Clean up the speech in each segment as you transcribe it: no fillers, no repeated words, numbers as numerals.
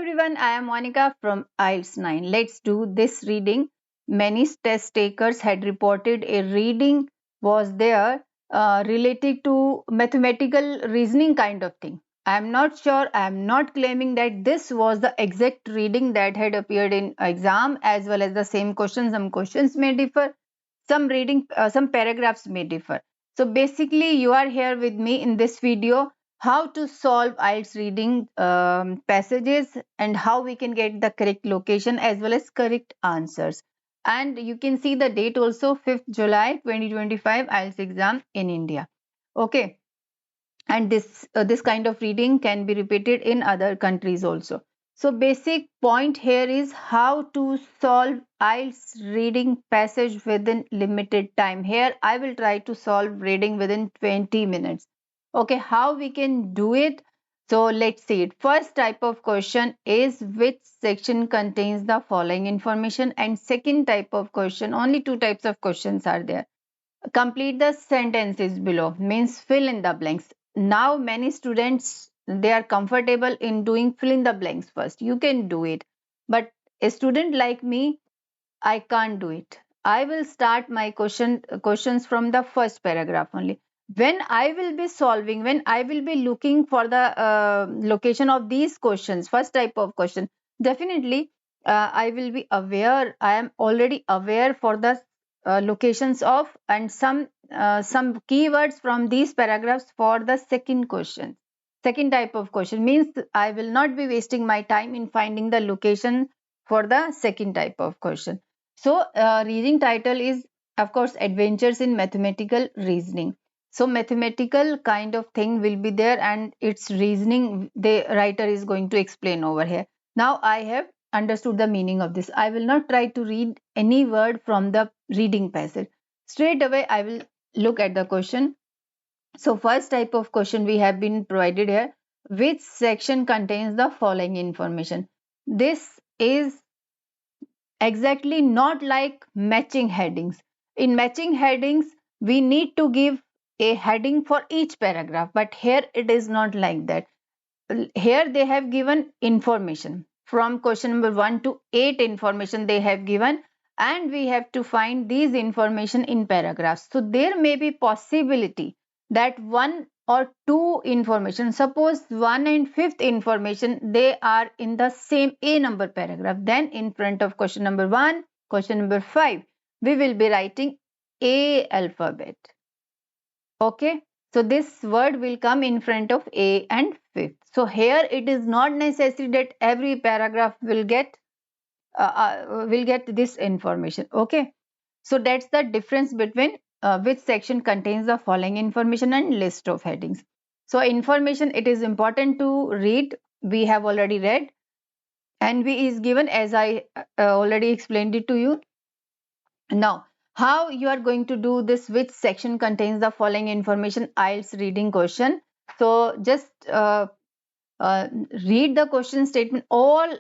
everyone, I am Monica from Ielts 9. Let's do this reading. Many test takers had reported a reading was there related to mathematical reasoning kind of thing. I am not sure, I am not claiming that this was the exact reading that had appeared in exam as well as the same questions. Some questions may differ, some paragraphs may differ. So basically you are here with me in this video how to solve Ielts reading passages and how we can get the correct location as well as correct answers. And you can see the date also 5th July 2025 Ielts exam in India. Okay. And this kind of reading can be repeated in other countries also. So basic point here is how to solve Ielts reading passage within limited time. Here I will try to solve reading within 20 minutes. Okay, how we can do it? So let's see it. First type of question is which section contains the following information, and second type of question, only two types of questions are there. Complete the sentences below means fill in the blanks. Now many students, they are comfortable in doing fill in the blanks first. You can do it, but a student like me, I can't do it. I will start my questions from the first paragraph only. When I will be solving, when I will be looking for the location of these questions, first type of question, definitely I will be aware. I am already aware for the locations of and some keywords from these paragraphs for the second question. Second type of question means I will not be wasting my time in finding the location for the second type of question. So, reading title is, of course, Adventures in Mathematical Reasoning. So, mathematical kind of thing will be there, and its reasoning the writer is going to explain over here. Now, I have understood the meaning of this. I will not try to read any word from the reading passage. Straight away, I will look at the question. So, first type of question we have been provided here. Which section contains the following information? This is exactly not like matching headings. In matching headings, we need to give a heading for each paragraph, but here it is not like that. Here they have given information from question number 1 to 8 information they have given, and we have to find these information in paragraphs. So there may be possibility that one or two information, suppose 1 and 5th information, they are in the same a number paragraph, then in front of question number 1, question number 5, we will be writing a alphabet. Okay, so this word will come in front of a and 5th. So here it is not necessary that every paragraph will get this information. Okay, so that's the difference between which section contains the following information and list of headings. So information, it is important to read. We have already read. NV is given as I already explained it to you. Now, how you are going to do this? Which section contains the following information? Ielts reading question. So just read the question statement all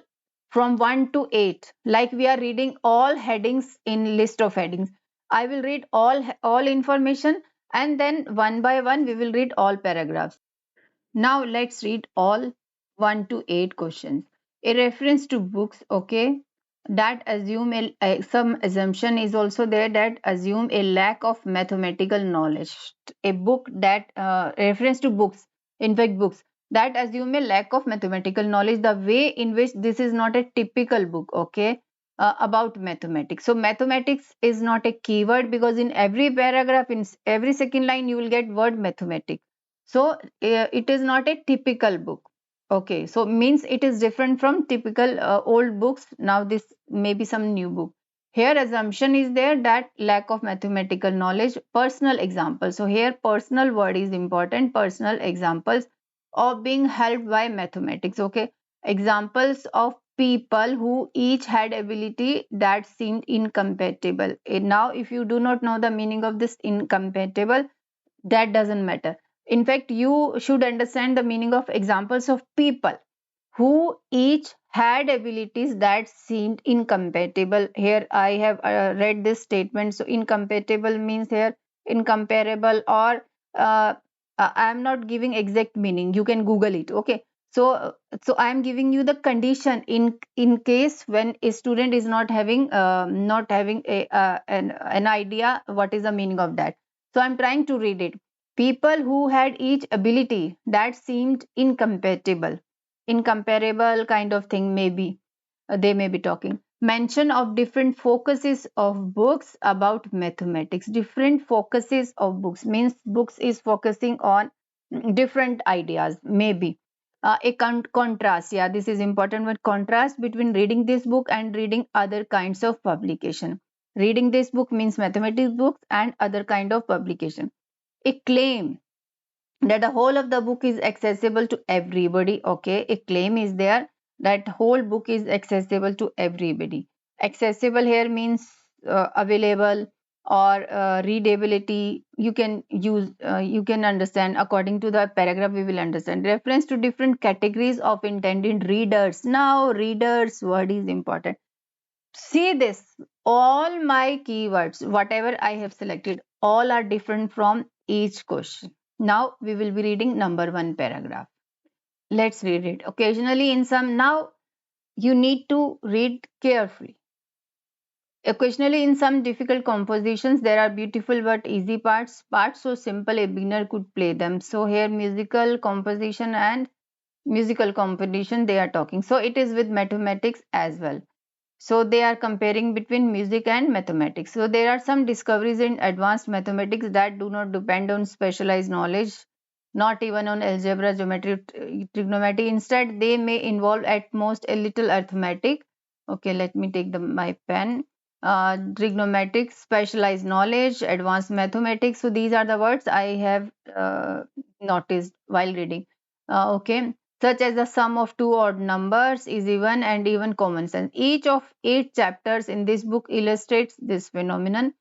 from 1 to 8, like we are reading all headings in list of headings. I will read all information, and then one by one we will read all paragraphs. Now let's read all 1 to 8 questions. A reference to books, okay, that assume some assumption is also there, that assume a lack of mathematical knowledge. A book that reference to books, in fact books that assume a lack of mathematical knowledge, the way in which this is not a typical book, okay, about mathematics. So mathematics is not a keyword, because in every paragraph, in every second line, you will get word mathematics. So it is not a typical book. Okay, so means it is different from typical old books. Now this may be some new book. Here assumption is there that lack of mathematical knowledge, personal example. So here personal word is important, personal examples of being helped by mathematics. Okay, examples of people who each had ability that seemed incompatible. Now if you do not know the meaning of this incompatible, that doesn't matter. In fact, you should understand the meaning of examples of people who each had abilities that seemed incompatible. Here I have read this statement. So incompatible means here incomparable, or I am not giving exact meaning. You can Google it. Okay. So I am giving you the condition in case when a student is not having an idea what is the meaning of that. So I'm trying to read it. People who had each ability that seemed incomparable kind of thing, maybe they may be talking. Mention of different focuses of books about mathematics. Different focuses of books means books is focusing on different ideas, maybe. Contrast, yeah, this is important. But contrast between reading this book and reading other kinds of publication. Reading this book means mathematics books and other kind of publication. A claim that the whole of the book is accessible to everybody. Okay, a claim is there that whole book is accessible to everybody. Accessible here means available or readability. You can use, you can understand according to the paragraph. We will understand reference to different categories of intended readers. Now readers word is important. See this, all my keywords, whatever I have selected, all are different from each question. Now we will be reading number one paragraph. Let's read it. Occasionally in some, now you need to read carefully. Occasionally in some difficult compositions, there are beautiful but easy parts so simple a beginner could play them. So here musical composition and musical composition they are talking. So it is with mathematics as well. So they are comparing between music and mathematics. So there are some discoveries in advanced mathematics that do not depend on specialized knowledge, not even on algebra, geometry, trigonometry. Instead, they may involve at most a little arithmetic. Okay, let me take my pen. Trigonometrics, specialized knowledge, advanced mathematics. So these are the words I have noticed while reading. Okay, such as the sum of two odd numbers is even and even common sense. Each of 8 chapters in this book illustrates this phenomenon.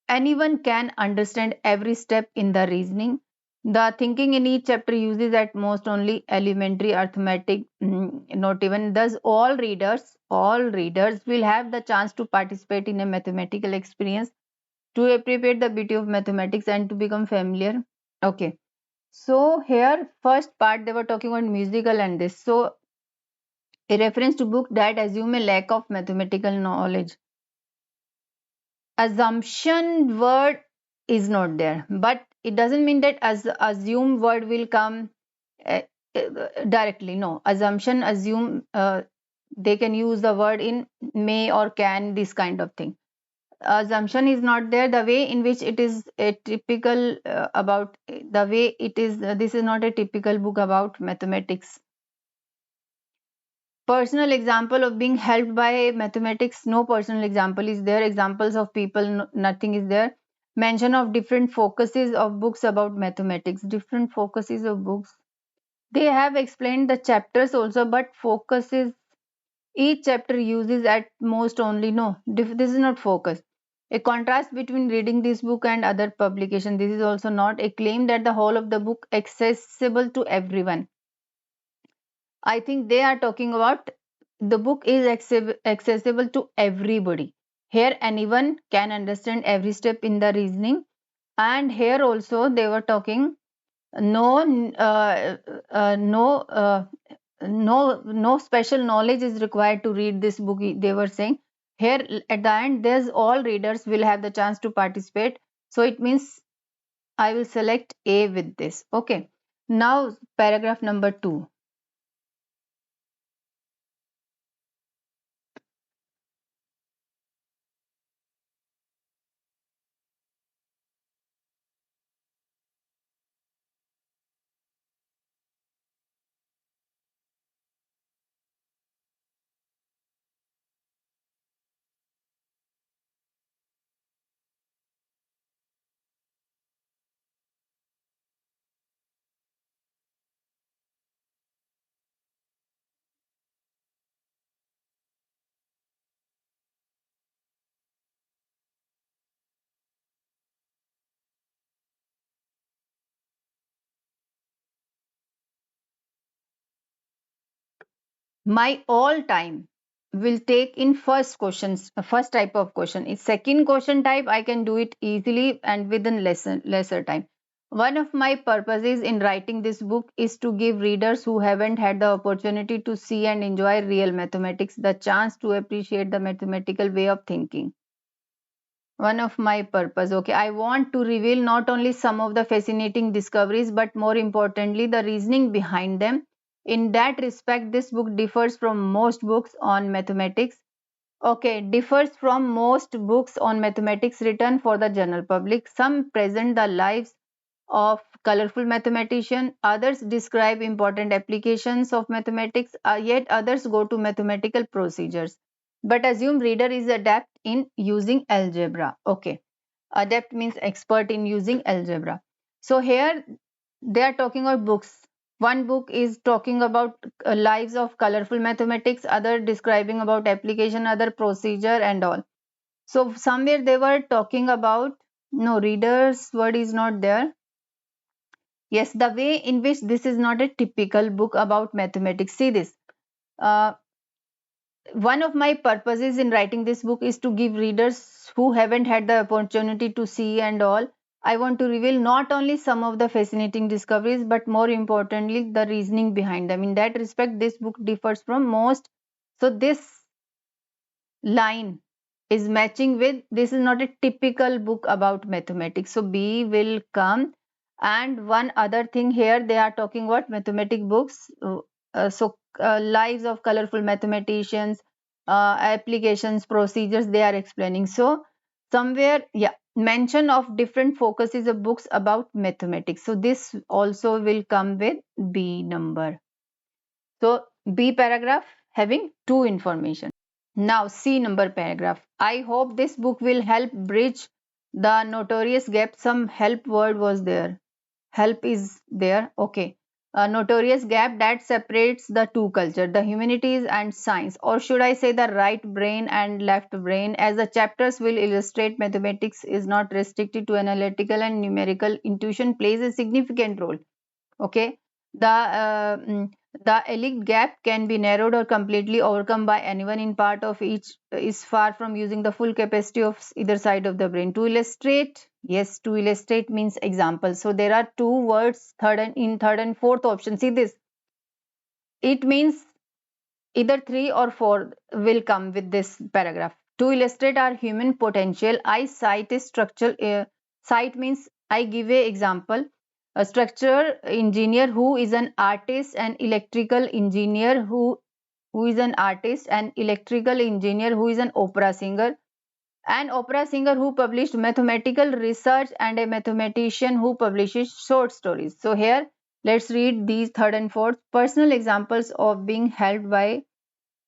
Anyone can understand every step in the reasoning. The thinking in each chapter uses at most only elementary arithmetic, not even. Thus, all readers will have the chance to participate in a mathematical experience, to appreciate the beauty of mathematics and to become familiar. Okay. So here, first part they were talking about musical and this. So a reference to book that assume a lack of mathematical knowledge. Assumption word is not there, but it doesn't mean that as assume word will come uh, directly. No, assumption, assume, they can use the word in may or can, this kind of thing. Assumption is not there. The way in which it is a typical about the way it is, this is not a typical book about mathematics. Personal example of being helped by mathematics, no personal example is there. Examples of people, nothing is there. Mention of different focuses of books about mathematics. Different focuses of books, they have explained the chapters also, but focuses, each chapter uses at most only, no, this is not focus. A contrast between reading this book and other publication, this is also not. A claim that the whole of the book accessible to everyone. I think they are talking about the book is accessible to everybody. Here, anyone can understand every step in the reasoning. And here also, they were talking no, no, no special knowledge is required to read this book. They were saying here at the end, there's all readers will have the chance to participate. So it means I will select A with this. Okay. Now, paragraph number 2. My all time will take in first type of question. In second question type I can do it easily and within lesser time. One of my purposes in writing this book is to give readers who haven't had the opportunity to see and enjoy real mathematics the chance to appreciate the mathematical way of thinking. One of my purpose, okay, I want to reveal not only some of the fascinating discoveries but more importantly the reasoning behind them. In that respect, this book differs from most books on mathematics. Okay, differs from most books on mathematics written for the general public. Some present the lives of colorful mathematician, others describe important applications of mathematics, yet others go to mathematical procedures. But assume reader is adept in using algebra. Okay, adept means expert in using algebra. So here they are talking about books. One book is talking about lives of colorful mathematics, other describing about application, other procedure and all. So somewhere they were talking about, no, reader's word is not there. Yes, the way in which this is not a typical book about mathematics. See this. Uh, one of my purposes in writing this book is to give readers who haven't had the opportunity to see and all. I want to reveal not only some of the fascinating discoveries, but more importantly, the reasoning behind them. In that respect, this book differs from most. So, this line is matching with, this is not a typical book about mathematics. So B will come. And one other thing here, they are talking about mathematic books. Lives of colorful mathematicians, applications, procedures, they are explaining. So somewhere, yeah, mention of different focuses of books about mathematics. So this also will come with B number. So B paragraph having two information. Now, C number paragraph. I hope this book will help bridge the notorious gap. Some help word was there. Help is there. Okay. A notorious gap that separates the two culture, the humanities and science, or should I say the right brain and left brain, as the chapters will illustrate. Mathematics is not restricted to analytical and numerical. Intuition plays a significant role. Okay, the elite gap can be narrowed or completely overcome by anyone. In part of each is far from using the full capacity of either side of the brain. To illustrate, yes, to illustrate means example. So there are two words, third and fourth option. See this, it means either three or four will come with this paragraph. To illustrate our human potential, I cite a structural, cite means I give a example. A structure engineer who is an artist, an electrical engineer who is an artist, an electrical engineer who is an opera singer who published mathematical research, and a mathematician who publishes short stories. So here let's read these third and fourth personal examples of being helped by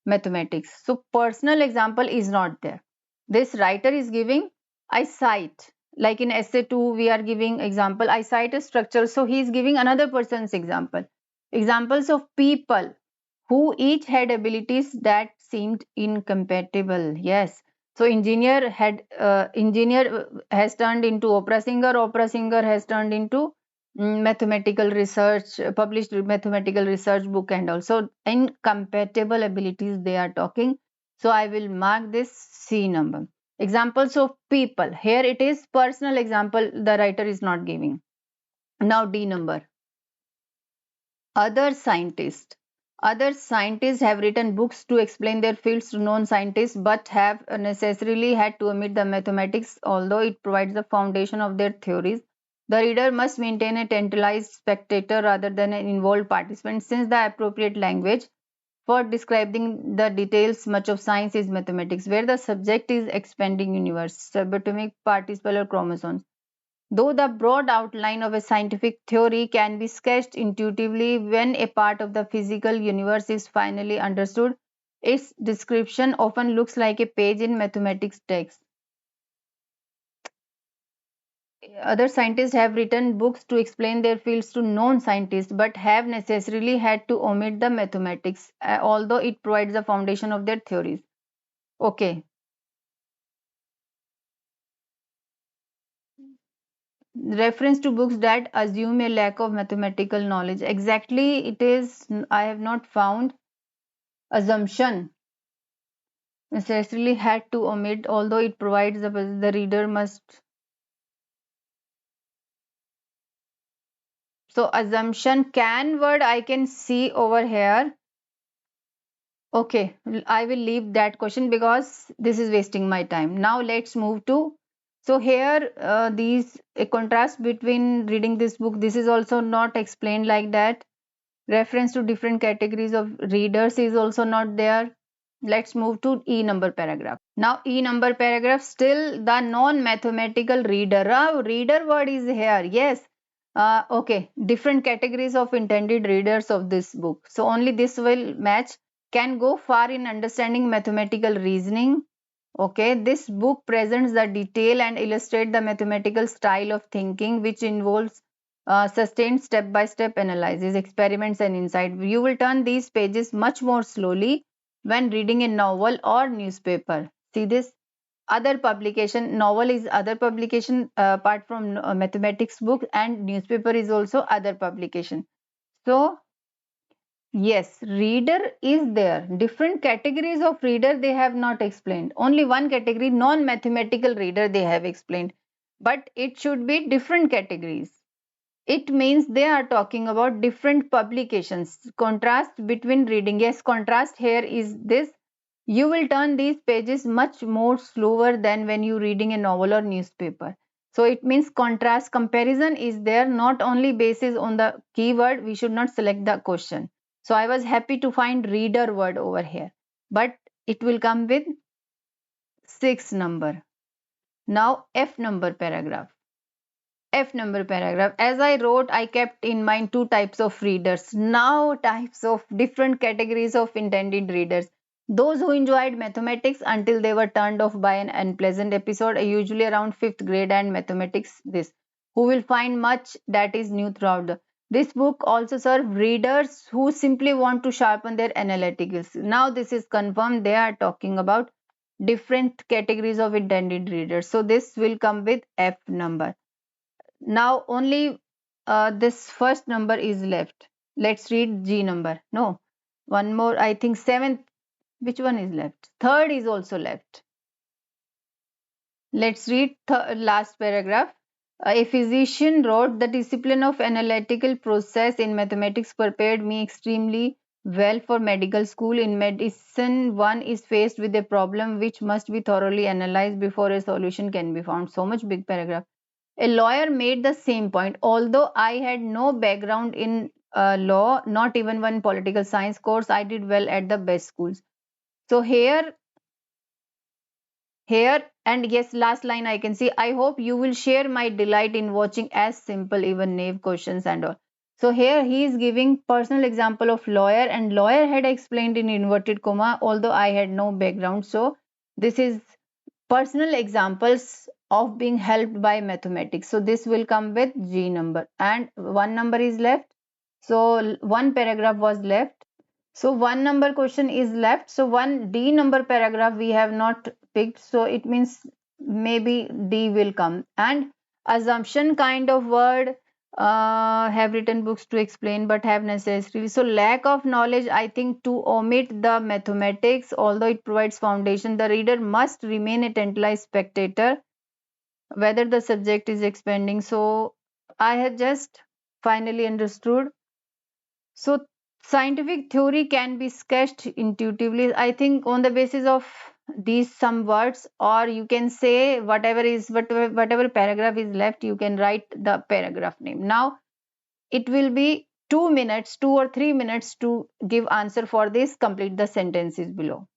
mathematics. So personal example is not there. This writer is giving, I cite, like in essay 2 we are giving example, I cite a structure. So he is giving another person's example. Examples of people who each had abilities that seemed incompatible. Yes. So engineer has turned into opera singer has turned into mathematical research, published mathematical research book and also incompatible abilities they are talking. So I will mark this C number. Examples of people. Here it is personal example, the writer is not giving. Now D number. Other scientists. Other scientists have written books to explain their fields to known scientists but have necessarily had to omit the mathematics, although it provides the foundation of their theories. The reader must maintain a tantalized spectator rather than an involved participant, since the appropriate language for describing the details much of science is mathematics, where the subject is expanding universe, subatomic particles or chromosomes. Though the broad outline of a scientific theory can be sketched intuitively when a part of the physical universe is finally understood, its description often looks like a page in mathematics text. Other scientists have written books to explain their fields to known scientists but have necessarily had to omit the mathematics, although it provides the foundation of their theories. Okay. Reference to books that assume a lack of mathematical knowledge. Exactly, it is, I have not found assumption. Necessarily had to omit, although it provides the reader must. So assumption can word I can see over here. Okay, I will leave that question because this is wasting my time. Now let's move to, so here these a contrast between reading this book. This is also not explained like that. Reference to different categories of readers is also not there. Let's move to E number paragraph. Now E number paragraph, still the non-mathematical reader. Reader word is here. Yes. Okay. Different categories of intended readers of this book. So only this will match. Can go far in understanding mathematical reasoning. Okay. This book presents the detail and illustrate the mathematical style of thinking, which involves sustained step-by-step analysis, experiments, and insight. You will turn these pages much more slowly when reading a novel or newspaper. See this? Other publication, novel is other publication apart from mathematics book, and newspaper is also other publication. So yes, reader is there. Different categories of reader they have not explained. Only one category, non-mathematical reader, they have explained. But it should be different categories. It means they are talking about different publications. Contrast between reading. Yes, contrast here is this. You will turn these pages much more slower than when you reading a novel or newspaper. So it means contrast comparison is there, not only basis on the keyword. We should not select the question. So I was happy to find reader word over here, but it will come with 6 number. Now F number paragraph. F number paragraph. As I wrote, I kept in mind two types of readers. Now types of different categories of intended readers. Those who enjoyed mathematics until they were turned off by an unpleasant episode, usually around 5th grade and mathematics this, who will find much that is new throughout this book. Also serve readers who simply want to sharpen their analyticals. Now this is confirmed. They are talking about different categories of intended readers. So this will come with F number. Now only this first number is left. Let's read G number. No, one more. I think seventh. Which one is left? Third is also left. Let's read last paragraph. A physician wrote, the discipline of analytical process in mathematics prepared me extremely well for medical school. In medicine, one is faced with a problem which must be thoroughly analyzed before a solution can be found. So much big paragraph. A lawyer made the same point. Although I had no background in law, not even one political science course, I did well at the best schools. So here, and yes, last line I can see, I hope you will share my delight in watching as simple, even naive questions and all. So here he is giving personal example of lawyer, and lawyer had explained in inverted comma, although I had no background. So this is personal examples of being helped by mathematics. So this will come with G number, and one number is left. So one paragraph was left. So one number question is left. So one D number paragraph we have not picked. So it means maybe D will come. And assumption kind of word, have written books to explain but have necessarily. So lack of knowledge, I think, to omit the mathematics, although it provides foundation, the reader must remain a tantalized spectator whether the subject is expanding. So I had just finally understood. So scientific theory can be sketched intuitively, I think, on the basis of these some words, or you can say whatever paragraph is left, you can write the paragraph name. Now it will be 2 minutes, 2 or 3 minutes to give answer for this. Complete the sentences below.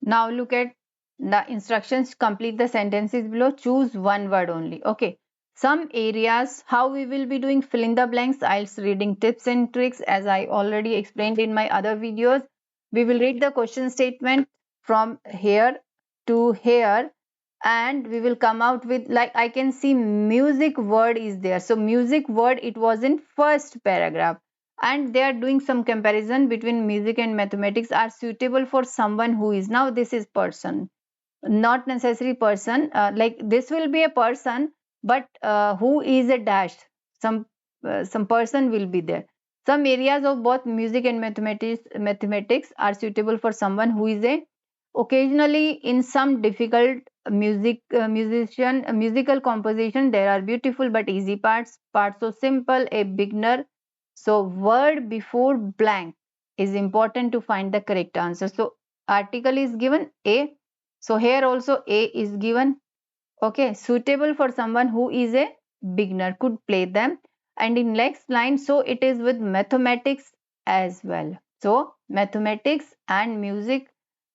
Now look at the instructions. Complete the sentences below. Choose one word only. Okay. Some areas, how we will be doing fill in the blanks, IELTS reading tips and tricks, as I already explained in my other videos. We will read the question statement from here to here, and we will come out with, like, I can see music word is there. So music word, it was in first paragraph, and they are doing some comparison between music and mathematics are suitable for someone who is, now this is person, not necessary person, like this will be a person, but who is a dash, some person will be there. Some areas of both music and mathematics are suitable for someone who is a Occasionally, in some difficult musical composition, there are beautiful but easy parts. Parts so simple, a beginner. So, word before blank is important to find the correct answer. So, article is given A. So, here also A is given. Okay, suitable for someone who is a beginner, could play them. And in next line, so it is with mathematics as well. So, mathematics and music,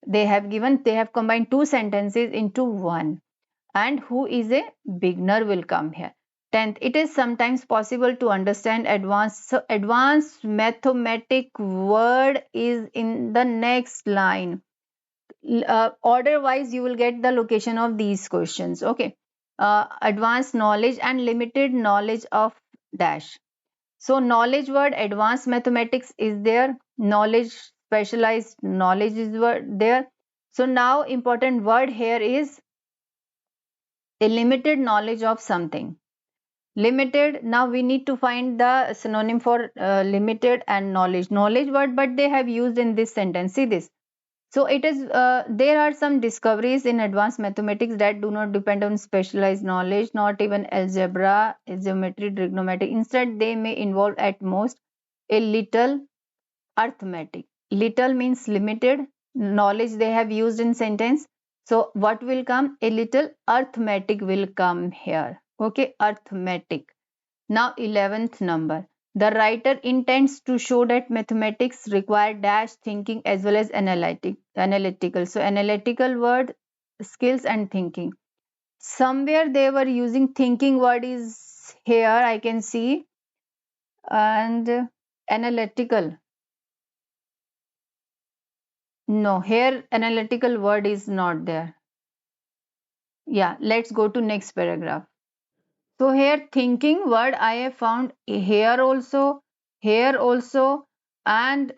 they have combined two sentences into one. And who is a beginner will come here. 10th, it is sometimes possible to understand advanced. So, advanced mathematic word is in the next line. Order wise you will get the location of these questions. Okay, advanced knowledge and limited knowledge of dash. So knowledge word, advanced mathematics is there, knowledge, specialized knowledge is there. So now important word here is a limited knowledge of something. Limited, now we need to find the synonym for limited and knowledge word, but they have used in this sentence. See this. So it is there are some discoveries in advanced mathematics that do not depend on specialized knowledge, not even algebra, geometry, trigonometry. Instead, they may involve at most a little arithmetic. Little means limited knowledge they have used in sentence. So what will come? A little arithmetic will come here. Okay, arithmetic. Now 11th number. The writer intends to show that mathematics require dash thinking as well as analytical. So analytical word, skills and thinking. Somewhere they were using thinking word is here I can see, and analytical. No, here analytical word is not there. Yeah, let's go to next paragraph. So here thinking word I have found here also, and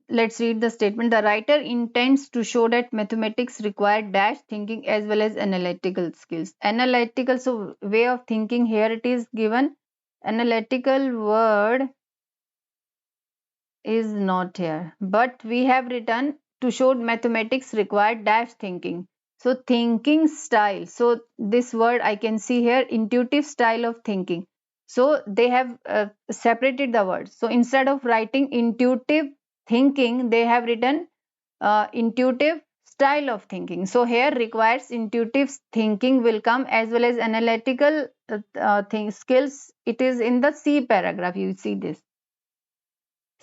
let's read the statement. The writer intends to show that mathematics require dash thinking as well as analytical skills. Analytical, so way of thinking, here it is given. Analytical word is not here, but we have written to show mathematics required dash thinking. So thinking style, so this word I can see here, intuitive style of thinking. So they have separated the words. So instead of writing intuitive thinking, they have written intuitive style of thinking. So here requires intuitive thinking will come as well as analytical skills. It is in the C paragraph. You see this.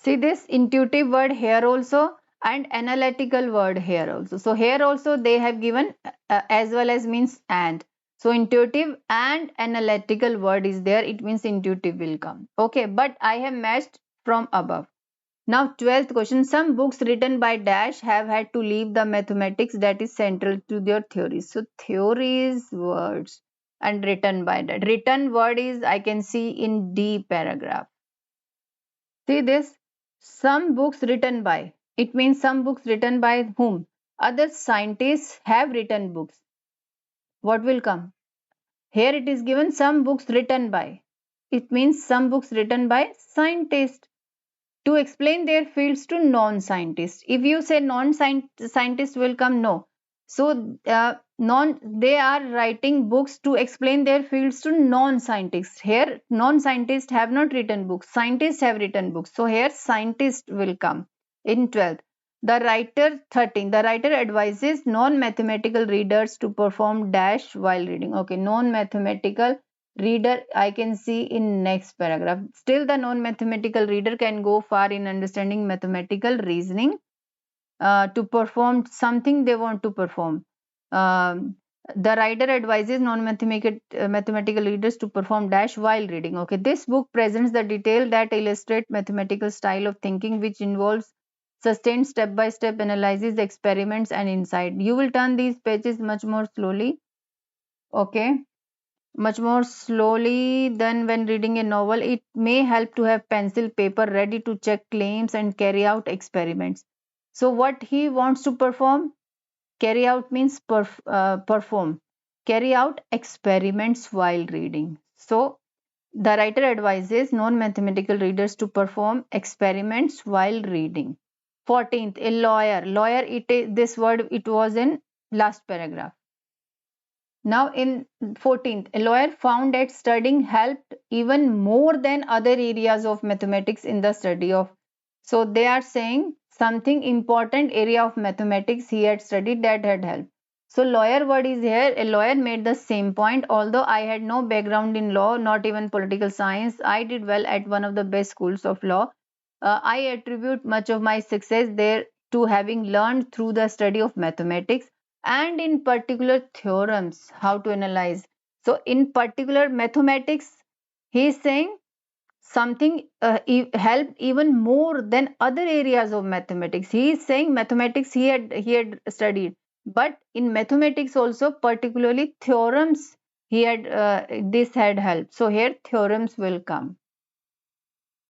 See this intuitive word here also and analytical word here also. So here also they have given as well as means and. So intuitive and analytical word is there. It means intuitive will come. Okay, but I have matched from above. Now 12th question. Some books written by Dash have had to leave the mathematics that is central to their theories. So theories words and written by that. Written word is I can see in D paragraph. See this? Some books written by. It means some books written by whom? Other scientists have written books. What will come? Here it is given some books written by. It means some books written by scientists to explain their fields to non-scientists. If you say non-scientists will come, no. So they are writing books to explain their fields to non-scientists. Here non-scientists have not written books. Scientists have written books. So here scientist will come in 12th. The writer 13. The writer advises non-mathematical readers to perform dash while reading. Okay, non-mathematical reader I can see in next paragraph. Still the non-mathematical reader can go far in understanding mathematical reasoning to perform something they want to perform. The writer advises non-mathematical readers to perform dash while reading. Okay, this book presents the detail that illustrate mathematical style of thinking which involves sustained step-by-step analysis, experiments and insight. You will turn these pages much more slowly. Okay, much more slowly than when reading a novel. It may help to have pencil paper ready to check claims and carry out experiments. So what he wants to perform? Carry out means perform. Carry out experiments while reading. So the writer advises non-mathematical readers to perform experiments while reading. 14th, a lawyer. Lawyer, this word, it was in last paragraph. Now in 14th, a lawyer found that studying helped even more than other areas of mathematics in the study of. So they are saying something important area of mathematics he had studied that had helped. So lawyer word is here. A lawyer made the same point. Although I had no background in law, not even political science, I did well at one of the best schools of law. I attribute much of my success there to having learned through the study of mathematics and in particular theorems, how to analyze. So in particular mathematics, he is saying something helped even more than other areas of mathematics. He is saying mathematics he had studied, but in mathematics also particularly theorems he had this had helped. So here theorems will come.